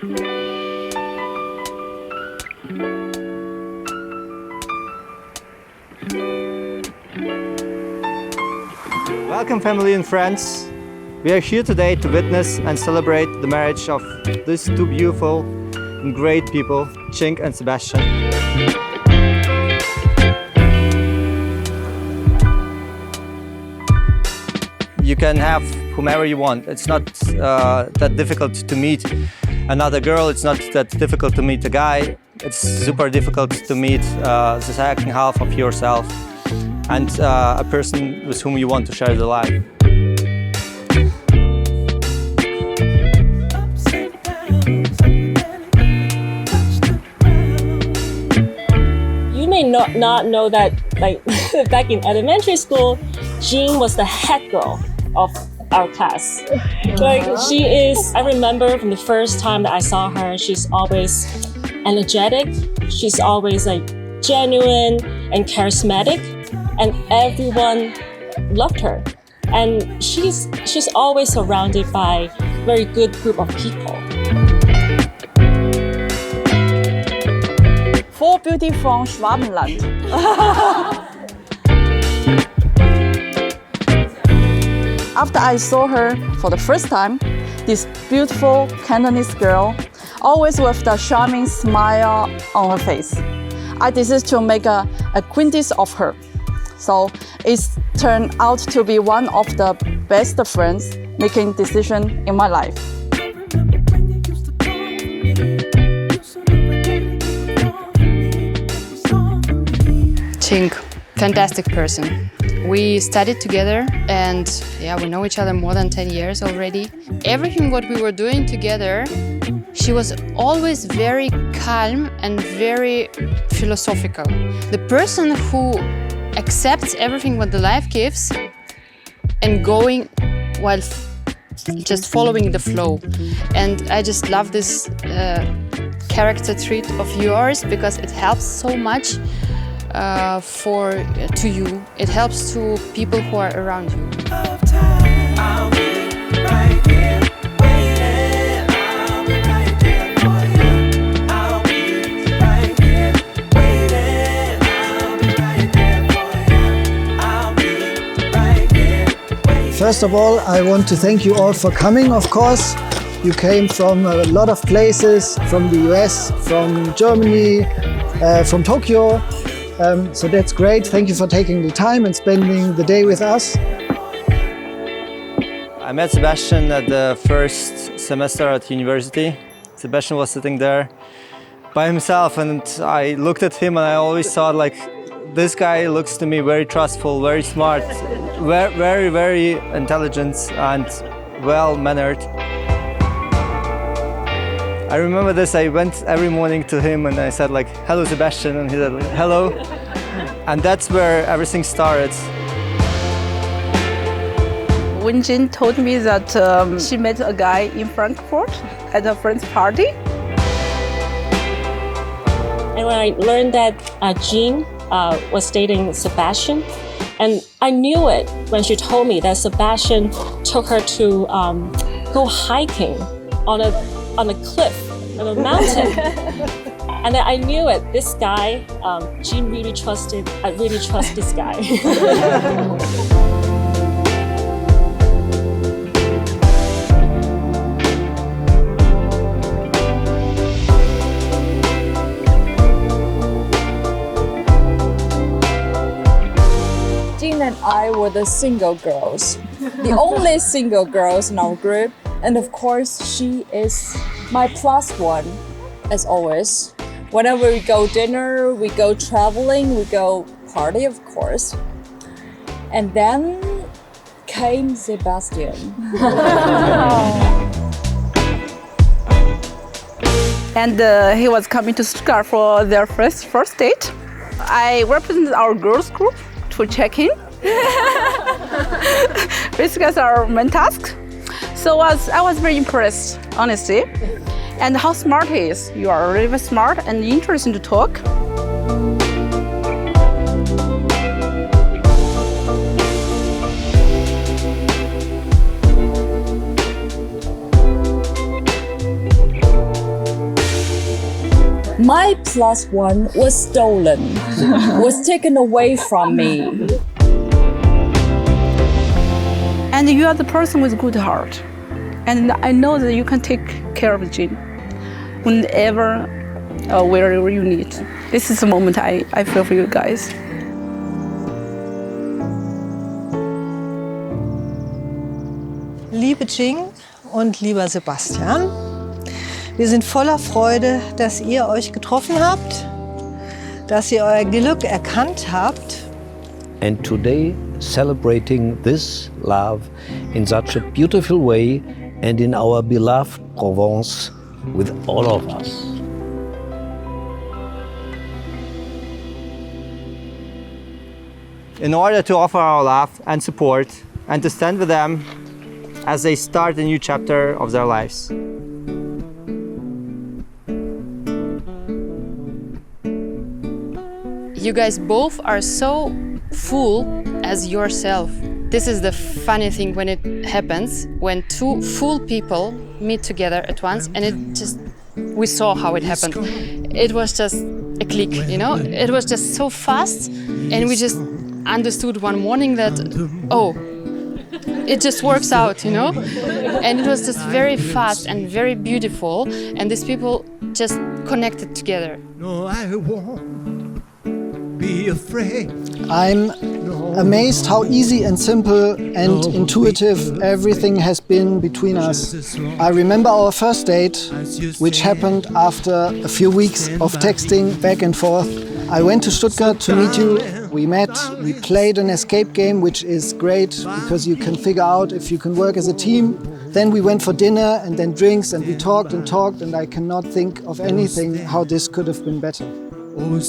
Welcome, family and friends. We are here today to witness and celebrate the marriage of these two beautiful and great people, Ching and Sebastian. You can have whomever you want. It's not that difficult to meet another girl. It's not that difficult to meet a guy. It's super difficult to meet the second half of yourself and a person with whom you want to share the life. You may not know that, like, back in elementary school, Jean was the head girl of our class. Like, she is, I remember from the first time that I saw her, she's always energetic, she's always like genuine and charismatic, and everyone loved her. And she's always surrounded by a very good group of people. For beauty from Schwabenland. After I saw her for the first time, this beautiful Cantonese girl, always with the charming smile on her face, I decided to make a acquaintance of her. So it's turned out to be one of the best friends making decisions in my life. Ching, fantastic person. We studied together and we know each other more than 10 years already. Everything what we were doing together, she was always very calm and very philosophical. The person who accepts everything what the life gives and going while just following the flow. And I just love this character trait of yours because it helps so much to you. It helps to people who are around you. First of all, I want to thank you all for coming, of course. You came from a lot of places, from the US, from Germany, from Tokyo. So that's great. Thank you for taking the time and spending the day with us. I met Sebastian at the first semester at university. Sebastian was sitting there by himself and I looked at him and I always thought, like, this guy looks to me very trustful, very smart, very, very intelligent and well-mannered. I remember this, I went every morning to him and I said, like, hello Sebastian, and he said, like, hello. And that's where everything started. When Jean told me that she met a guy in Frankfurt at a friend's party. And when I learned that Jean was dating Sebastian, and I knew it when she told me that Sebastian took her to go hiking on a cliff, on a mountain. And then I knew it, this guy, Jean really trusted, I really trust this guy. Jean and I were the single girls, the only single girls in our group. And of course, she is my plus one, as always. Whenever we go dinner, we go traveling, we go party, of course. And then came Sebastian. And he was coming to Stuttgart for their first date. I represented our girls group to check in. Basically, as our main task. So I was very impressed, honestly. And how smart he is. You are really smart and interesting to talk. My +1 was stolen, was taken away from me. And you are the person with good heart. And I know that you can take care of Jin whenever, wherever you need. This is the moment I feel for you guys. Liebe Jing und lieber Sebastian, wir sind voller Freude, dass ihr euch getroffen habt, dass ihr euer Glück erkannt habt. And today celebrating this love in such a beautiful way and in our beloved Provence with all of us. In order to offer our love and support and to stand with them as they start a new chapter of their lives. You guys both are so full as yourself. This is the funny thing when it happens, when two full people meet together at once, and we saw how it happened. It was just a click, you know? It was just so fast, and we just understood one morning that, oh, it just works out, you know? And it was just very fast and very beautiful, and these people just connected together. No, I won't be afraid. I'm amazed how easy and simple and intuitive everything has been between us. I remember our first date, which happened after a few weeks of texting back and forth. I went to Stuttgart to meet you. We met, we played an escape game, which is great because you can figure out if you can work as a team. Then we went for dinner and then drinks, and we talked, and I cannot think of anything how this could have been better. Oh,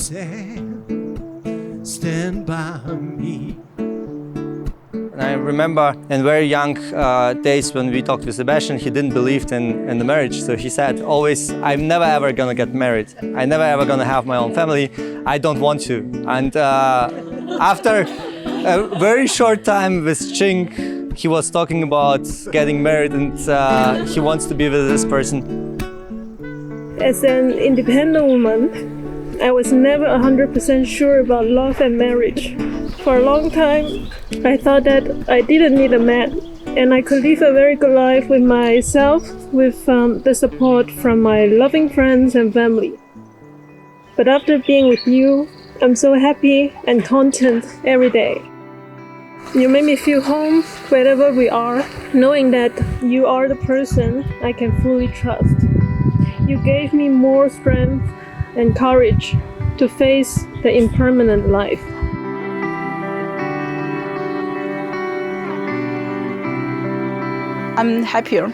stand by me. And I remember in very young days when we talked with Sebastian, he didn't believe in the marriage. So he said always, I'm never ever gonna get married. I'm never ever gonna have my own family. I don't want to. And after a very short time with Jing, he was talking about getting married, and he wants to be with this person. As an independent woman, I was never 100% sure about love and marriage. For a long time, I thought that I didn't need a man, and I could live a very good life with myself, with the support from my loving friends and family. But after being with you, I'm so happy and content every day. You make me feel home wherever we are, knowing that you are the person I can fully trust. You gave me more strength and courage to face the impermanent life. I'm happier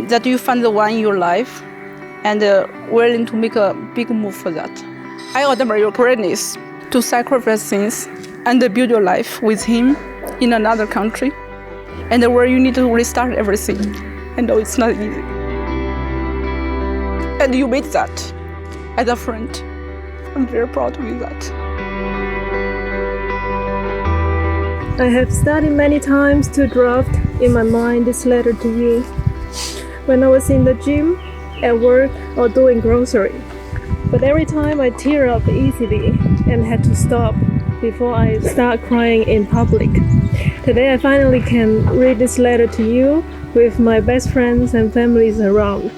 that you found the one in your life and willing to make a big move for that. I admire your courageous to sacrifice things and build your life with him in another country, and where you need to restart everything. I know it's not easy. And you made that as a friend. I'm very proud of you that. I have studied many times to draft in my mind this letter to you. When I was in the gym, at work, or doing grocery. But every time I tear up easily and had to stop before I start crying in public. Today I finally can read this letter to you with my best friends and families around.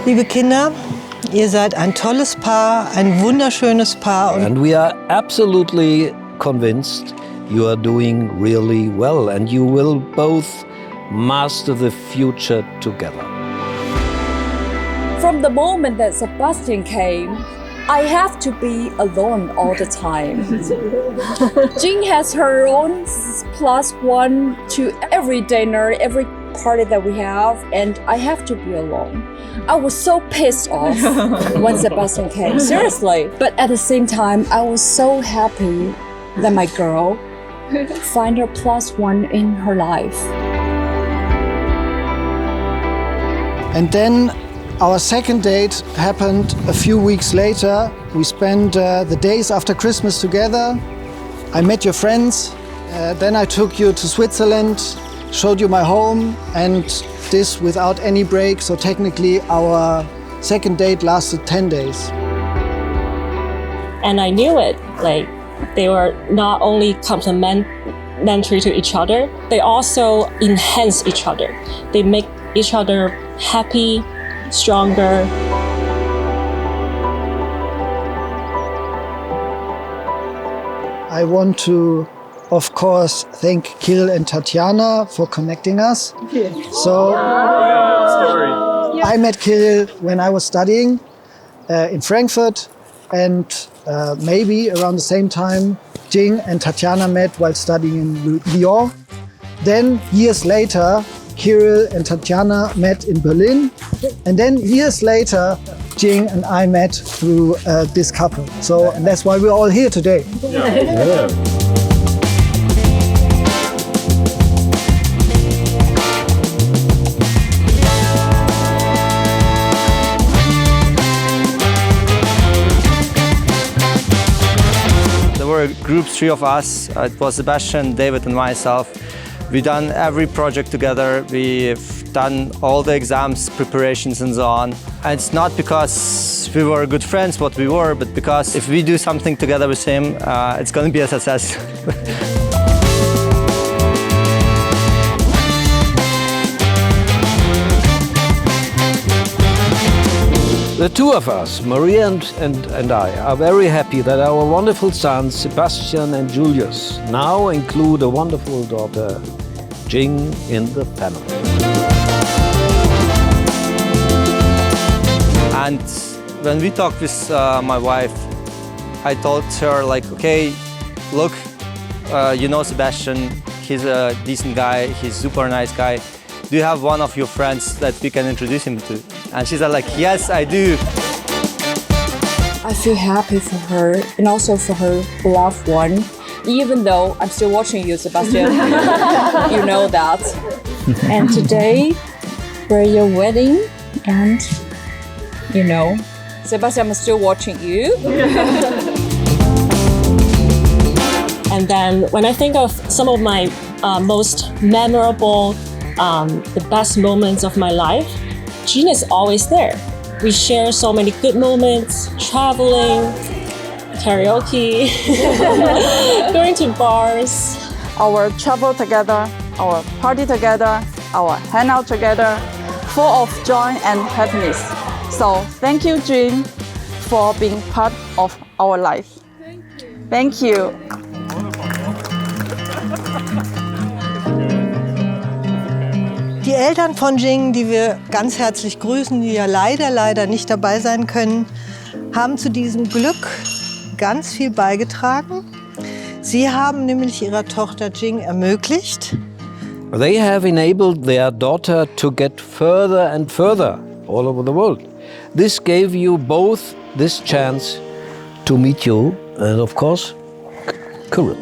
Liebe Kinder, ihr seid ein tolles Paar, ein wunderschönes Paar. And we are absolutely convinced you are doing really well, and you will both master the future together. From the moment that Sebastian came, I have to be alone all the time. Jing has her own +1 to every dinner, every party that we have, and I have to be alone. I was so pissed off when Sebastian came, seriously. But at the same time, I was so happy that my girl find her +1 in her life. And then our second date happened a few weeks later. We spent the days after Christmas together. I met your friends, Then I took you to Switzerland, showed you my home, and this without any break. So technically our second date lasted 10 days. And I knew it, like they were not only complementary to each other, they also enhance each other. They make each other happy, stronger. I want to, of course, thank Kirill and Tatiana for connecting us. So I met Kirill when I was studying in Frankfurt, and maybe around the same time Jing and Tatiana met while studying in Lyon. Then years later, Kirill and Tatiana met in Berlin. And then years later, Jing and I met through this couple. So and that's why we're all here today. Yeah. There were a group, 3 of us. It was Sebastian, David and myself. We've done every project together. We've done all the exams, preparations and so on. And it's not because we were good friends, what we were, but because if we do something together with him, it's going to be a success. The two of us, Maria and I, are very happy that our wonderful sons, Sebastian and Julius, now include a wonderful daughter, Jing, in the family. And when we talked with my wife, I told her, like, okay, look, you know Sebastian, he's a decent guy, he's a super nice guy. Do you have one of your friends that we can introduce him to? And she said, like, yes, I do. I feel happy for her and also for her beloved one. Even though I'm still watching you, Sebastian, you know that. And today, we're your wedding, and you know, Sebastian, I'm still watching you. And then when I think of some of my most memorable, the best moments of my life, Jean is always there. We share so many good moments, traveling, karaoke, going to bars. Our travel together, our party together, our hangout together, full of joy and happiness. So thank you, Jin, for being part of our life. Thank you. Die Eltern von Jing, die wir ganz herzlich grüßen, die ja leider nicht dabei sein können, haben zu diesem Glück ganz viel beigetragen. Sie haben nämlich ihrer Tochter Jing ermöglicht. They have enabled their daughter to get further and further all over the world. This gave you both this chance to meet you and, of course, Kirill.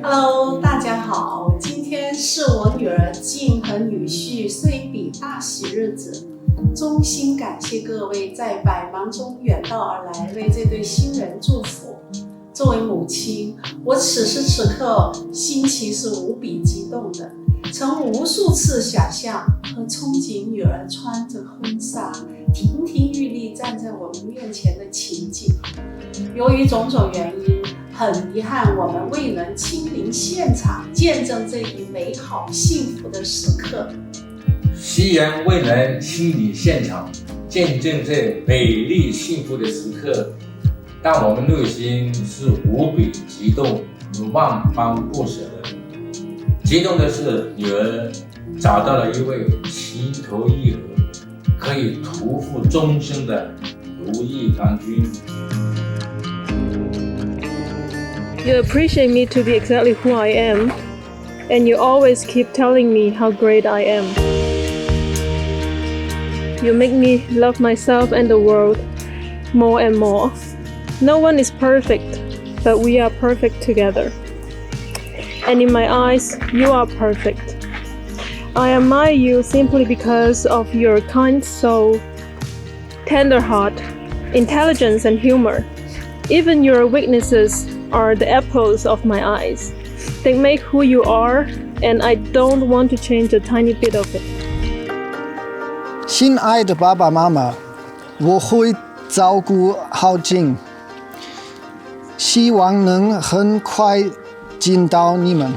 Hello， 大家好，今天是我女儿静和女婿岁比大喜日子，衷心感谢各位在百忙中远道而来，为这对新人祝福。作为母亲，我此时此刻心情是无比激动的，曾无数次想象和憧憬女儿穿着婚纱，亭亭玉立站在我们面前的情景。由于种种原因，很遗憾我们未能亲临现场，见证这一美好幸福的时刻。虽然未能亲临现场，见证这美丽幸福的时刻，但我们内心是无比激动和万般不舍的。激动的是，女儿找到了一位情投意合、可以托付终生的如意郎君。You appreciate me to be exactly who I am, and you always keep telling me how great I am. You make me love myself and the world more and more. No one is perfect, but we are perfect together. And in my eyes, you are perfect. I admire you simply because of your kind soul, tender heart, intelligence and humor. Even your weaknesses are the apples of my eyes. They make who you are, and I don't want to change a tiny bit of it. 亲爱的爸爸妈妈，我会照顾好Jing，希望能很快见到你们。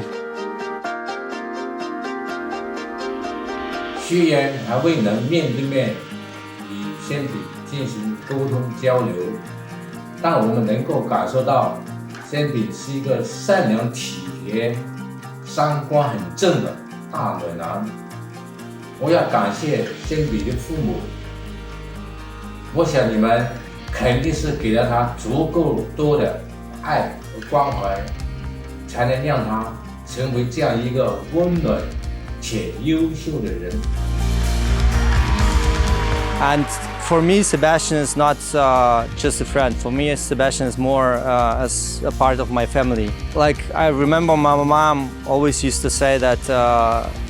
虽然还未能面对面与Cindy进行沟通交流，但我们能够感受到Cindy是一个善良体贴、三观很正的大暖男。我要感谢Cindy的父母，我想你们肯定是给了他足够多的爱和关怀，才能让他成为这样一个温暖且优秀的人。And for me, Sebastian is not just a friend. For me, Sebastian is more as a part of my family. Like, I remember my mom always used to say that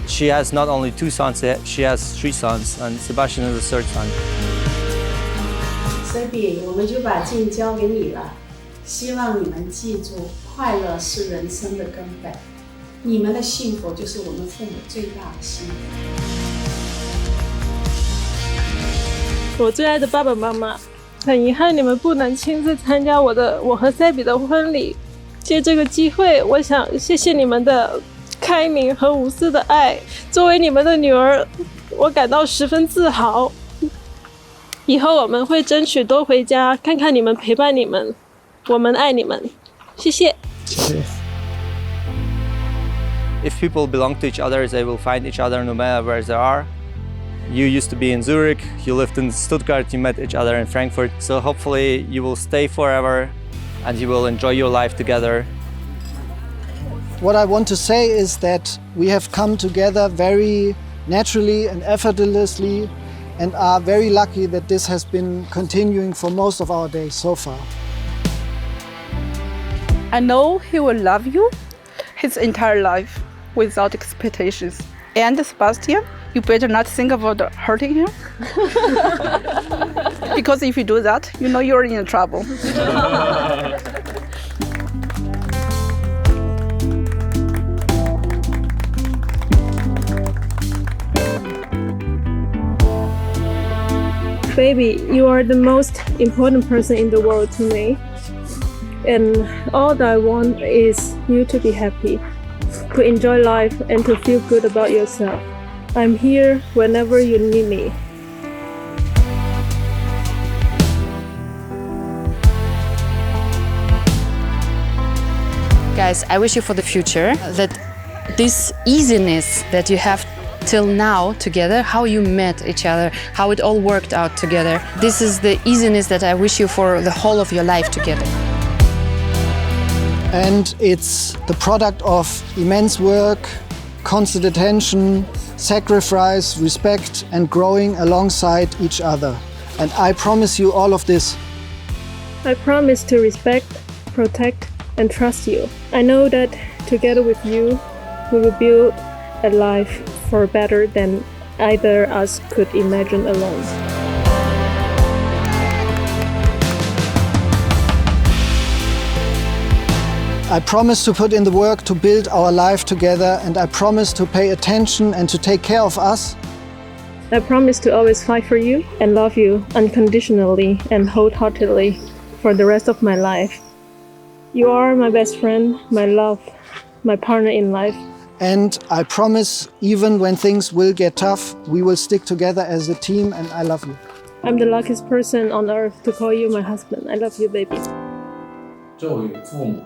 she has not only 2 sons, she has 3 sons, and Sebastian is the 3rd son. Sebi， 我们就把Jing交给你了。希望你们记住，快乐是人生的根本。你们的幸福就是我们父母最大的幸福。我最爱的爸爸妈妈，很遗憾你们不能亲自参加我和Sebi的婚礼。借这个机会，我想谢谢你们的开明和无私的爱。作为你们的女儿，我感到十分自豪。以后我们会争取多回家看看你们，陪伴你们。我们爱你们，谢谢。If people belong to each other, they will find each other no matter where they are. You used to be in Zurich, you lived in Stuttgart, you met each other in Frankfurt. So hopefully you will stay forever and you will enjoy your life together. What I want to say is that we have come together very naturally and effortlessly and are very lucky that this has been continuing for most of our days so far. I know he will love you his entire life without expectations. And Sebastian, you better not think about hurting him. Because if you do that, you know you're in trouble. Baby, you are the most important person in the world to me. And all that I want is you to be happy, to enjoy life and to feel good about yourself. I'm here whenever you need me. Guys, I wish you for the future that this easiness that you have till now together, how you met each other, how it all worked out together. This is the easiness that I wish you for the whole of your life together. And it's the product of immense work, constant attention, sacrifice, respect, and growing alongside each other. And I promise you all of this. I promise to respect, protect, and trust you. I know that together with you, we will build a life for better than either us could imagine alone. I promise to put in the work to build our life together, and I promise to pay attention and to take care of us. I promise to always fight for you and love you unconditionally and wholeheartedly for the rest of my life. You are my best friend, my love, my partner in life. And I promise, even when things will get tough, we will stick together as a team, and I love you. I'm the luckiest person on earth to call you my husband. I love you, baby. 作为父母，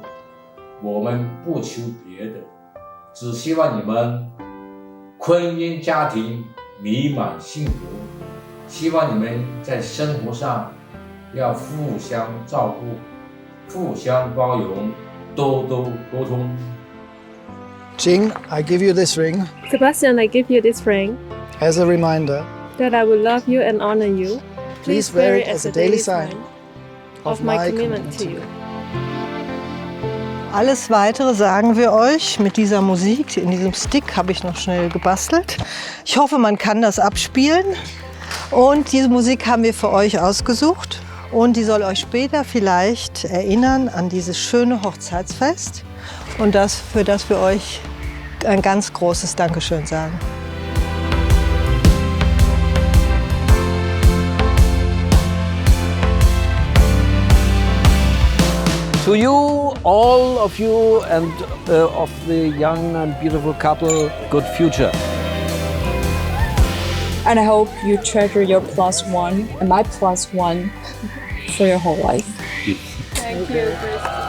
我们不求别的，只希望你们婚姻家庭美满幸福。希望你们在生活上要互相照顾，互相包容，多多沟通。Jing, I give you this ring Sebastian, I give you this ring as a reminder. that I will love you and honor you. Please wear it as a daily sign of my commitment to you. Alles Weitere sagen wir euch mit dieser Musik. In diesem Stick habe ich noch schnell gebastelt. Ich hoffe, man kann das abspielen. Und diese Musik haben wir für euch ausgesucht. Und die soll euch später vielleicht erinnern an dieses schöne Hochzeitsfest und für das wir euch ein ganz großes Dankeschön sagen. To you, all of you, and of the young and beautiful couple, good future. And I hope you treasure your +1 and my +1 for your whole life. Thank you, Christy.